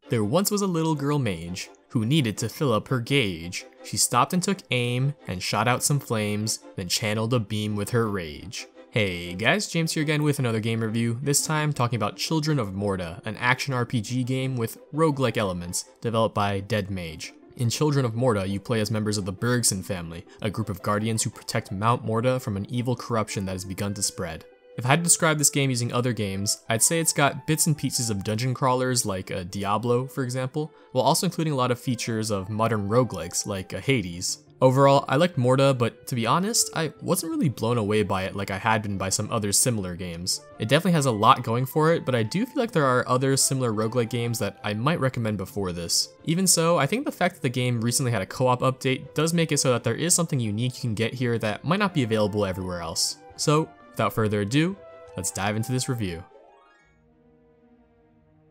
There once was a little girl mage who needed to fill up her gauge. She stopped and took aim and shot out some flames, then channeled a beam with her rage. Hey guys, James here again with another game review, this time talking about Children of Morta, an action RPG game with roguelike elements, developed by Dead Mage. In Children of Morta, you play as members of the Bergson family, a group of guardians who protect Mount Morta from an evil corruption that has begun to spread. If I had to describe this game using other games, I'd say it's got bits and pieces of dungeon crawlers like Diablo, for example, while also including a lot of features of modern roguelikes like Hades. Overall, I liked Morta, but to be honest, I wasn't really blown away by it like I had been by some other similar games. It definitely has a lot going for it, but I do feel like there are other similar roguelike games that I might recommend before this. Even so, I think the fact that the game recently had a co-op update does make it so that there is something unique you can get here that might not be available everywhere else. So, without further ado, let's dive into this review.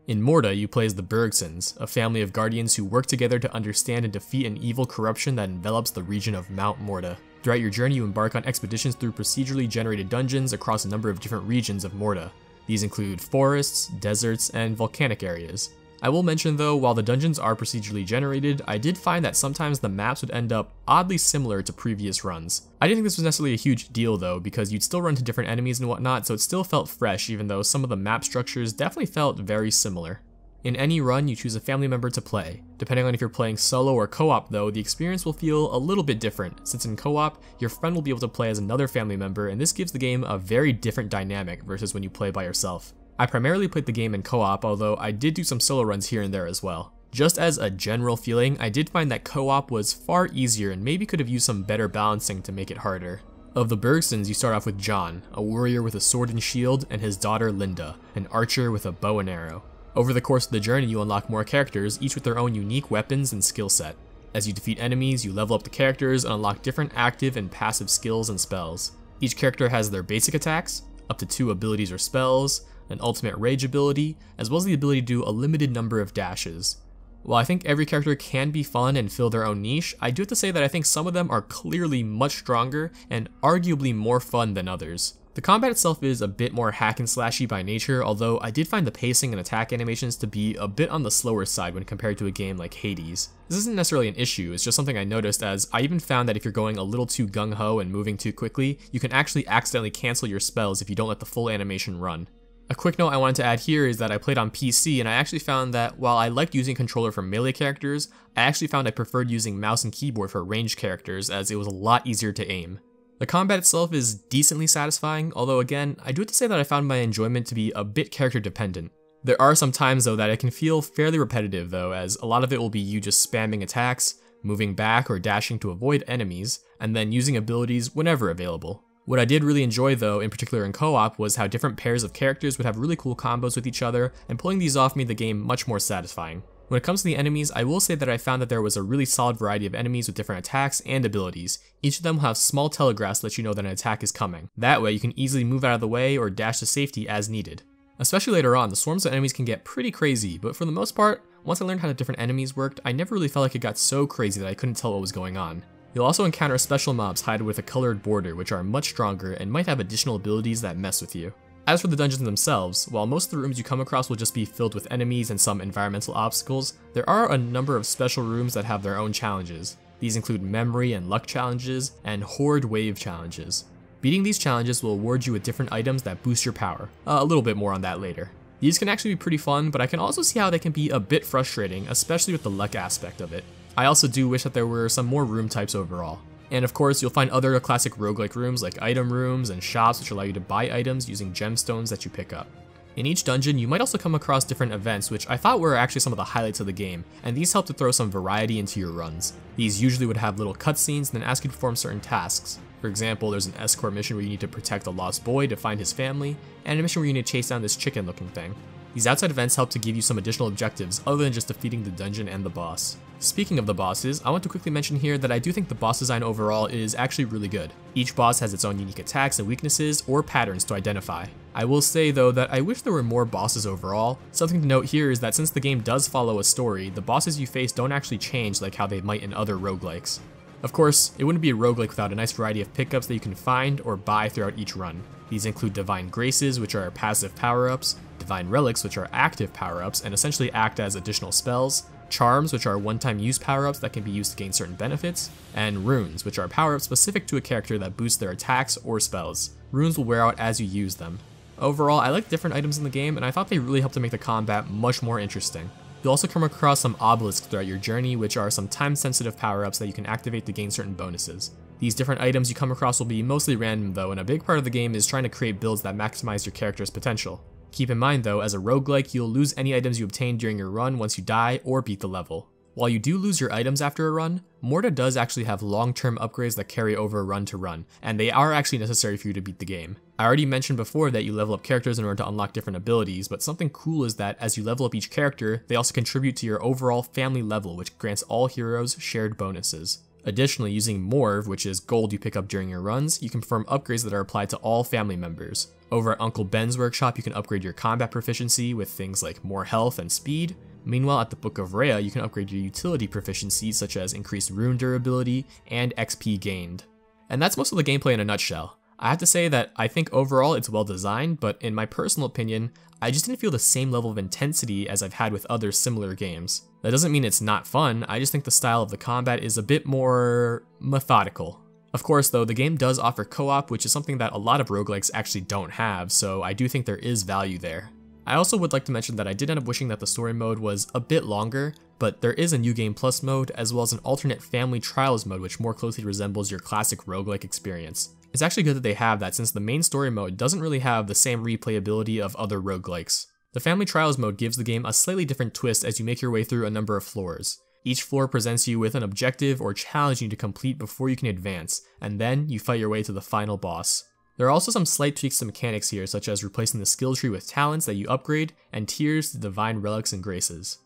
In Morta, you play as the Bergsons, a family of guardians who work together to understand and defeat an evil corruption that envelops the region of Mount Morta. Throughout your journey, you embark on expeditions through procedurally generated dungeons across a number of different regions of Morta. These include forests, deserts, and volcanic areas. I will mention though, while the dungeons are procedurally generated, I did find that sometimes the maps would end up oddly similar to previous runs. I didn't think this was necessarily a huge deal though, because you'd still run into different enemies and whatnot, so it still felt fresh even though some of the map structures definitely felt very similar. In any run, you choose a family member to play. Depending on if you're playing solo or co-op though, the experience will feel a little bit different, since in co-op, your friend will be able to play as another family member, and this gives the game a very different dynamic versus when you play by yourself. I primarily played the game in co-op, although I did do some solo runs here and there as well. Just as a general feeling, I did find that co-op was far easier and maybe could have used some better balancing to make it harder. Of the Bergsons, you start off with John, a warrior with a sword and shield, and his daughter Linda, an archer with a bow and arrow. Over the course of the journey, you unlock more characters, each with their own unique weapons and skill set. As you defeat enemies, you level up the characters and unlock different active and passive skills and spells. Each character has their basic attacks, up to 2 abilities or spells, an ultimate rage ability, as well as the ability to do a limited number of dashes. While I think every character can be fun and fill their own niche, I do have to say that I think some of them are clearly much stronger and arguably more fun than others. The combat itself is a bit more hack and slashy by nature, although I did find the pacing and attack animations to be a bit on the slower side when compared to a game like Hades. This isn't necessarily an issue, it's just something I noticed, as I even found that if you're going a little too gung-ho and moving too quickly, you can actually accidentally cancel your spells if you don't let the full animation run. A quick note I wanted to add here is that I played on PC, and I actually found that while I liked using controller for melee characters, I actually found I preferred using mouse and keyboard for ranged characters, as it was a lot easier to aim. The combat itself is decently satisfying, although again, I do have to say that I found my enjoyment to be a bit character dependent. There are some times though that it can feel fairly repetitive though, as a lot of it will be you just spamming attacks, moving back or dashing to avoid enemies, and then using abilities whenever available. What I did really enjoy though, in particular in co-op, was how different pairs of characters would have really cool combos with each other, and pulling these off made the game much more satisfying. When it comes to the enemies, I will say that I found that there was a really solid variety of enemies with different attacks and abilities. Each of them will have small telegraphs to let you know that an attack is coming. That way you can easily move out of the way or dash to safety as needed. Especially later on, the swarms of enemies can get pretty crazy, but for the most part, once I learned how the different enemies worked, I never really felt like it got so crazy that I couldn't tell what was going on. You'll also encounter special mobs hidden with a colored border, which are much stronger and might have additional abilities that mess with you. As for the dungeons themselves, while most of the rooms you come across will just be filled with enemies and some environmental obstacles, there are a number of special rooms that have their own challenges. These include memory and luck challenges, and horde wave challenges. Beating these challenges will award you with different items that boost your power. A little bit more on that later. These can actually be pretty fun, but I can also see how they can be a bit frustrating, especially with the luck aspect of it. I also do wish that there were some more room types overall. And of course, you'll find other classic roguelike rooms like item rooms and shops which allow you to buy items using gemstones that you pick up. In each dungeon, you might also come across different events which I thought were actually some of the highlights of the game, and these help to throw some variety into your runs. These usually would have little cutscenes and then ask you to perform certain tasks. For example, there's an escort mission where you need to protect a lost boy to find his family, and a mission where you need to chase down this chicken looking thing. These outside events help to give you some additional objectives other than just defeating the dungeon and the boss. Speaking of the bosses, I want to quickly mention here that I do think the boss design overall is actually really good. Each boss has its own unique attacks and weaknesses or patterns to identify. I will say though that I wish there were more bosses overall. Something to note here is that since the game does follow a story, the bosses you face don't actually change like how they might in other roguelikes. Of course, it wouldn't be a roguelike without a nice variety of pickups that you can find or buy throughout each run. These include Divine Graces, which are passive power-ups, Divine Relics, which are active power-ups and essentially act as additional spells, Charms, which are one-time use power-ups that can be used to gain certain benefits, and Runes, which are power-ups specific to a character that boost their attacks or spells. Runes will wear out as you use them. Overall, I like different items in the game, and I thought they really helped to make the combat much more interesting. You'll also come across some obelisks throughout your journey, which are some time-sensitive power-ups that you can activate to gain certain bonuses. These different items you come across will be mostly random though, and a big part of the game is trying to create builds that maximize your character's potential. Keep in mind though, as a roguelike, you'll lose any items you obtain during your run once you die or beat the level. While you do lose your items after a run, Morta does actually have long-term upgrades that carry over run to run, and they are actually necessary for you to beat the game. I already mentioned before that you level up characters in order to unlock different abilities, but something cool is that as you level up each character, they also contribute to your overall family level, which grants all heroes shared bonuses. Additionally, using Morv, which is gold you pick up during your runs, you can perform upgrades that are applied to all family members. Over at Uncle Ben's workshop, you can upgrade your combat proficiency with things like more health and speed. Meanwhile, at the Book of Rhea, you can upgrade your utility proficiency such as increased rune durability and XP gained. And that's most of the gameplay in a nutshell. I have to say that I think overall it's well designed, but in my personal opinion, I just didn't feel the same level of intensity as I've had with other similar games. That doesn't mean it's not fun, I just think the style of the combat is a bit more methodical. Of course though, the game does offer co-op, which is something that a lot of roguelikes actually don't have, so I do think there is value there. I also would like to mention that I did end up wishing that the story mode was a bit longer, but there is a New Game Plus mode as well as an alternate Family Trials mode which more closely resembles your classic roguelike experience. It's actually good that they have that since the main story mode doesn't really have the same replayability of other roguelikes. The Family Trials mode gives the game a slightly different twist as you make your way through a number of floors. Each floor presents you with an objective or challenge you need to complete before you can advance, and then you fight your way to the final boss. There are also some slight tweaks to mechanics here, such as replacing the skill tree with talents that you upgrade, and tiers to Divine Relics and Graces.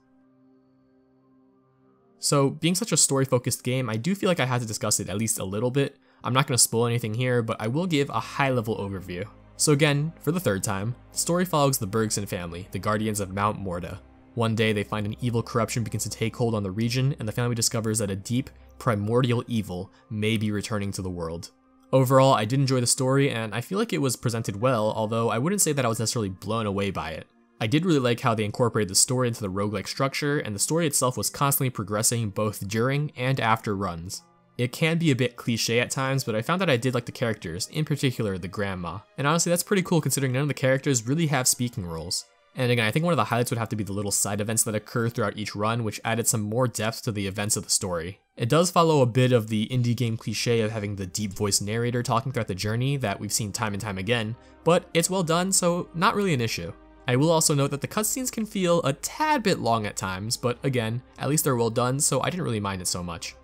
So, being such a story-focused game, I do feel like I had to discuss it at least a little bit. I'm not going to spoil anything here, but I will give a high-level overview. So again, for the third time, the story follows the Bergson family, the guardians of Mount Morta. One day, they find an evil corruption begins to take hold on the region, and the family discovers that a deep, primordial evil may be returning to the world. Overall, I did enjoy the story, and I feel like it was presented well, although I wouldn't say that I was necessarily blown away by it. I did really like how they incorporated the story into the roguelike structure, and the story itself was constantly progressing both during and after runs. It can be a bit cliche at times, but I found that I did like the characters, in particular the grandma. And honestly, that's pretty cool considering none of the characters really have speaking roles. And again, I think one of the highlights would have to be the little side events that occur throughout each run, which added some more depth to the events of the story. It does follow a bit of the indie game cliche of having the deep voice narrator talking throughout the journey that we've seen time and time again, but it's well done, so not really an issue. I will also note that the cutscenes can feel a tad bit long at times, but again, at least they're well done, so I didn't really mind it so much.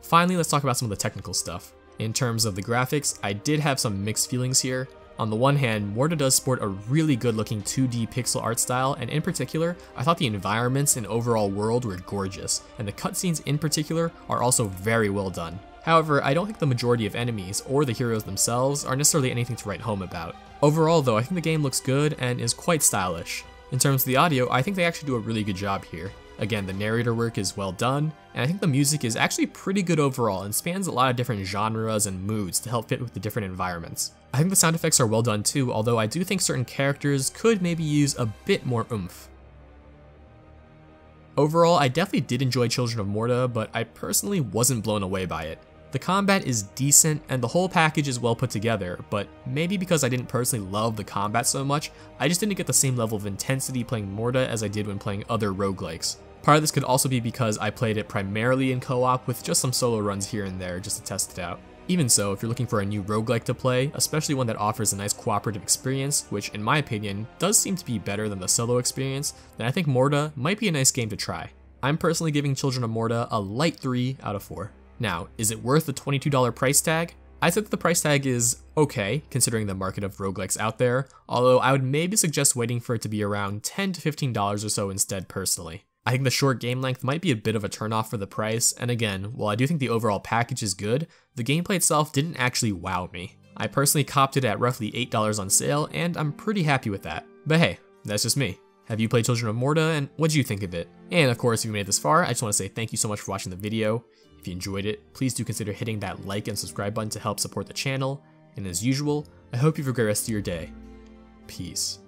Finally, let's talk about some of the technical stuff. In terms of the graphics, I did have some mixed feelings here. On the one hand, Morta does sport a really good looking 2D pixel art style, and in particular, I thought the environments and overall world were gorgeous, and the cutscenes in particular are also very well done. However, I don't think the majority of enemies or the heroes themselves are necessarily anything to write home about. Overall though, I think the game looks good and is quite stylish. In terms of the audio, I think they actually do a really good job here. Again, the narrator work is well done, and I think the music is actually pretty good overall and spans a lot of different genres and moods to help fit with the different environments. I think the sound effects are well done too, although I do think certain characters could maybe use a bit more oomph. Overall, I definitely did enjoy Children of Morta, but I personally wasn't blown away by it. The combat is decent and the whole package is well put together, but maybe because I didn't personally love the combat so much, I just didn't get the same level of intensity playing Morta as I did when playing other roguelikes. Part of this could also be because I played it primarily in co-op with just some solo runs here and there just to test it out. Even so, if you're looking for a new roguelike to play, especially one that offers a nice cooperative experience, which in my opinion does seem to be better than the solo experience, then I think Morta might be a nice game to try. I'm personally giving Children of Morta a light 3 out of 4. Now, is it worth the $22 price tag? I'd say that the price tag is okay, considering the market of roguelikes out there, although I would maybe suggest waiting for it to be around $10 to $15 or so instead personally. I think the short game length might be a bit of a turnoff for the price, and again, while I do think the overall package is good, the gameplay itself didn't actually wow me. I personally copped it at roughly $8 on sale, and I'm pretty happy with that. But hey, that's just me. Have you played Children of Morta, and what did you think of it? And of course, if you made it this far, I just want to say thank you so much for watching the video. If you enjoyed it, please do consider hitting that like and subscribe button to help support the channel. And as usual, I hope you have a great rest of your day. Peace.